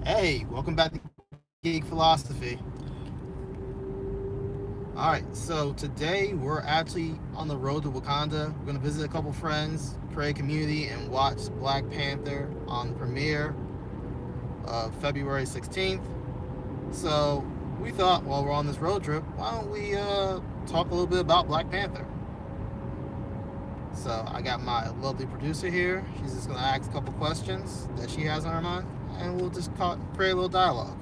Hey, welcome back to Geek Philosophy. Alright, so today we're actually on the road to Wakanda. We're going to visit a couple friends, create a community, and watch Black Panther on the premiere of February 16th. So we thought while we're on this road trip, why don't we talk a little bit about Black Panther? So I got my lovely producer here. She's just going to ask a couple questions that she has on her mind, and we'll just create a little dialogue.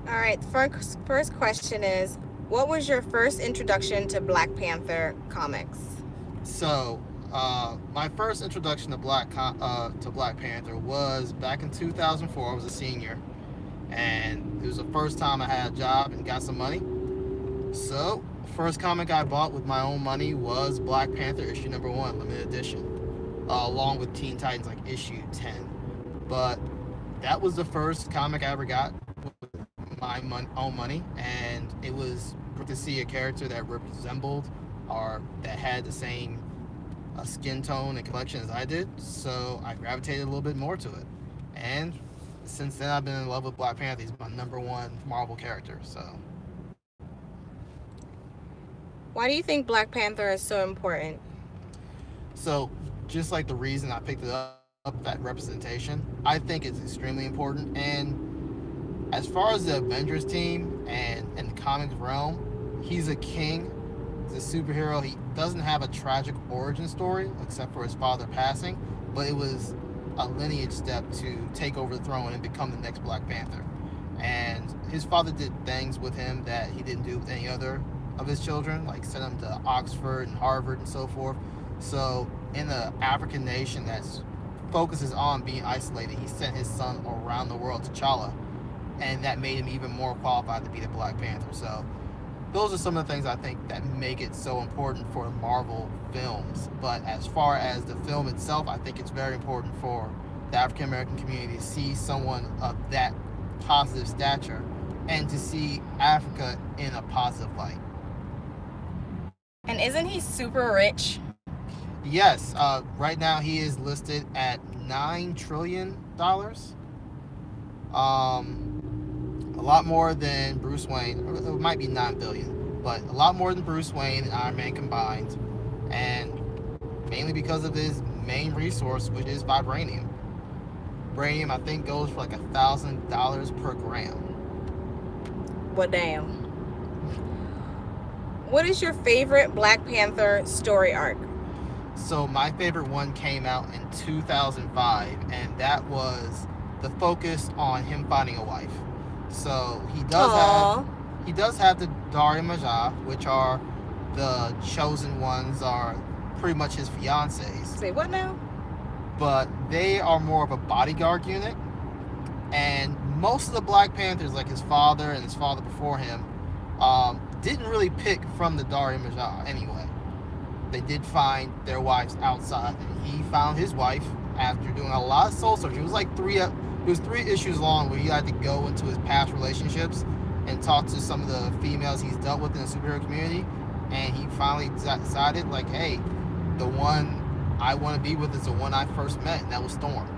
All right, first question is, what was your first introduction to Black Panther comics? So, my first introduction to Black Panther was back in 2004. I was a senior, and it was the first time I had a job and got some money. So, the first comic I bought with my own money was Black Panther issue number 1, limited edition, along with Teen Titans like issue 10. But that was the first comic I ever got with my own money, and it was good to see a character that resembled or that had the same skin tone and complexion as I did, so I gravitated a little bit more to it. And since then, I've been in love with Black Panther. He's my number one Marvel character. Why do you think Black Panther is so important? So just like the reason I picked it up, that representation, I think it's extremely important. And as far as the Avengers team and in the comics realm, he's a king. He's a superhero. He doesn't have a tragic origin story except for his father passing, but it was a lineage step to take over the throne and become the next Black Panther. And his father did things with him that he didn't do with any other of his children, like send him to Oxford and Harvard and so forth. So in the African nation that focuses on being isolated, he sent his son around the world, T'Challa, and that made him even more qualified to be the Black Panther. So those are some of the things I think that make it so important for Marvel films. But as far as the film itself, I think it's very important for the African American community to see someone of that positive stature and to see Africa in a positive light. And isn't he super rich? Yes, right now he is listed at $9 trillion. A lot more than Bruce Wayne. It might be 9 billion, but a lot more than Bruce Wayne and Iron Man combined, and mainly because of his main resource, which is vibranium. Vibranium, I think, goes for like $1,000 per gram. Well, damn. What is your favorite Black Panther story arc? So my favorite one came out in 2005, and that was the focus on him finding a wife. So he does have the Daria Majah, which are the chosen ones, are pretty much his fiancés. Say what now? But they are more of a bodyguard unit, and most of the Black Panthers, like his father and his father before him, didn't really pick from the Daria Majah anyway. They did find their wives outside, and he found his wife after doing a lot of soul searching. It was like three issues long where he had to go into his past relationships and talk to some of the females he's dealt with in the superhero community, and he finally decided, like, hey, the one I want to be with is the one I first met, and that was Storm.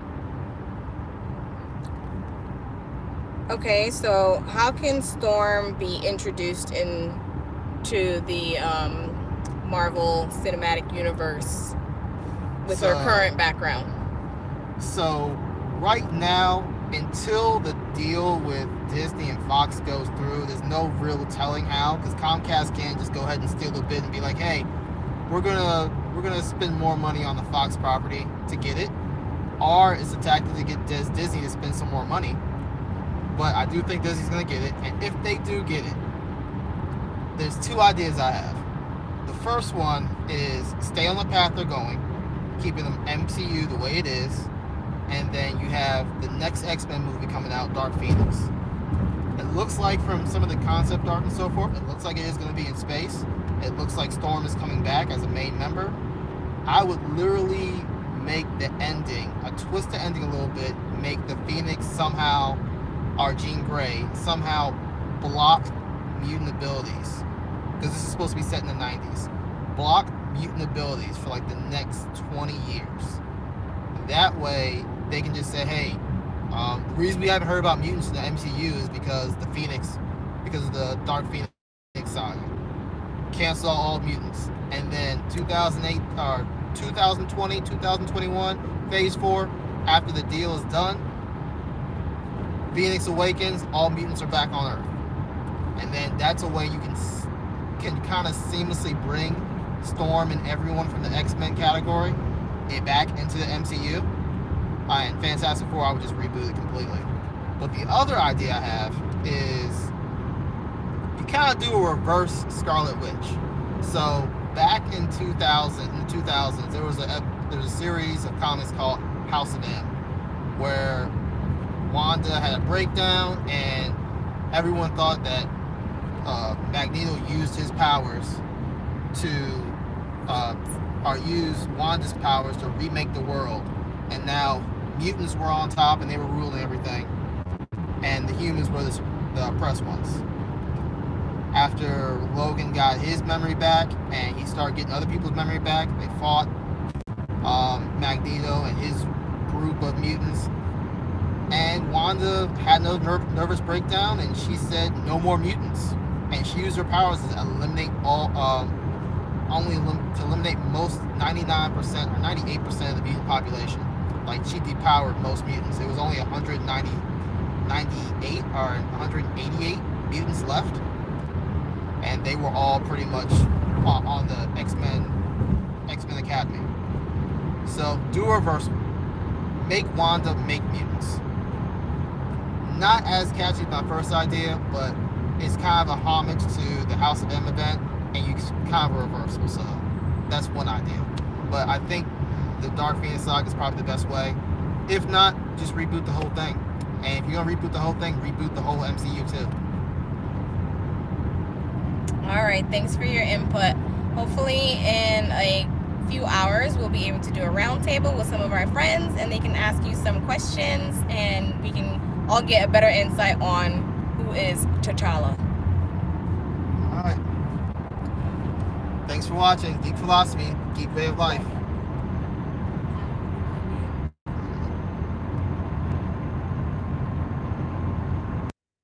Okay, so how can Storm be introduced into the Marvel Cinematic Universe with her current background? So right now, until the deal with Disney and Fox goes through, there's no real telling how, because Comcast can't just go ahead and steal the bid and be like, hey, we're gonna spend more money on the Fox property to get it, or it's a tactic to get Disney to spend some more money. But I do think Disney's gonna get it, and if they do get it, there's two ideas I have. The first one is stay on the path they're going, keeping the MCU the way it is, and then you have the next X-Men movie coming out, Dark Phoenix. It looks like, from some of the concept art and so forth, it looks like it is going to be in space. It looks like Storm is coming back as a main member. I would literally make the ending, twist the ending a little bit, make the Phoenix somehow, or Jean Grey, somehow block mutant abilities. Because this is supposed to be set in the 90s. Block mutant abilities for like the next 20 years. That way, they can just say, hey, The reason we haven't heard about mutants in the MCU is because of the Dark Phoenix saga. Cancel all mutants. And then 2008 or 2020, 2021, Phase 4, after the deal is done, Phoenix awakens, all mutants are back on Earth. And then that's a way you can kind of seamlessly bring Storm and everyone from the X-Men category back into the MCU. And Fantastic Four, I would just reboot it completely. But the other idea I have is you kind of do a reverse Scarlet Witch. So back in the 2000s, there was a series of comics called House of M, where Wanda had a breakdown, and everyone thought that Magneto used his powers or use Wanda's powers to remake the world, and now mutants were on top and they were ruling everything, and the humans were the oppressed ones. After Logan got his memory back and he started getting other people's memory back, they fought Magneto and his group of mutants, and Wanda had no nervous breakdown, and she said no more mutants, and she used her powers to eliminate eliminate most 99% or 98% of the mutant population. Like, she depowered most mutants. It was only 98 or 188 mutants left, and they were all pretty much on the X-Men Academy. So do a reversal. Make Wanda make mutants. Not as catchy as my first idea, but it's kind of a homage to the House of M event, and you kind of a reversal. So that's one idea. But I think the Dark Phoenix saga is probably the best way. If not, just reboot the whole thing. And if you're gonna reboot the whole thing, reboot the whole MCU too. All right, thanks for your input. Hopefully in a few hours we'll be able to do a roundtable with some of our friends, and they can ask you some questions, and we can all get a better insight on who is T'Challa. All right. Thanks for watching Geek Philosophy, Geek Way of Life.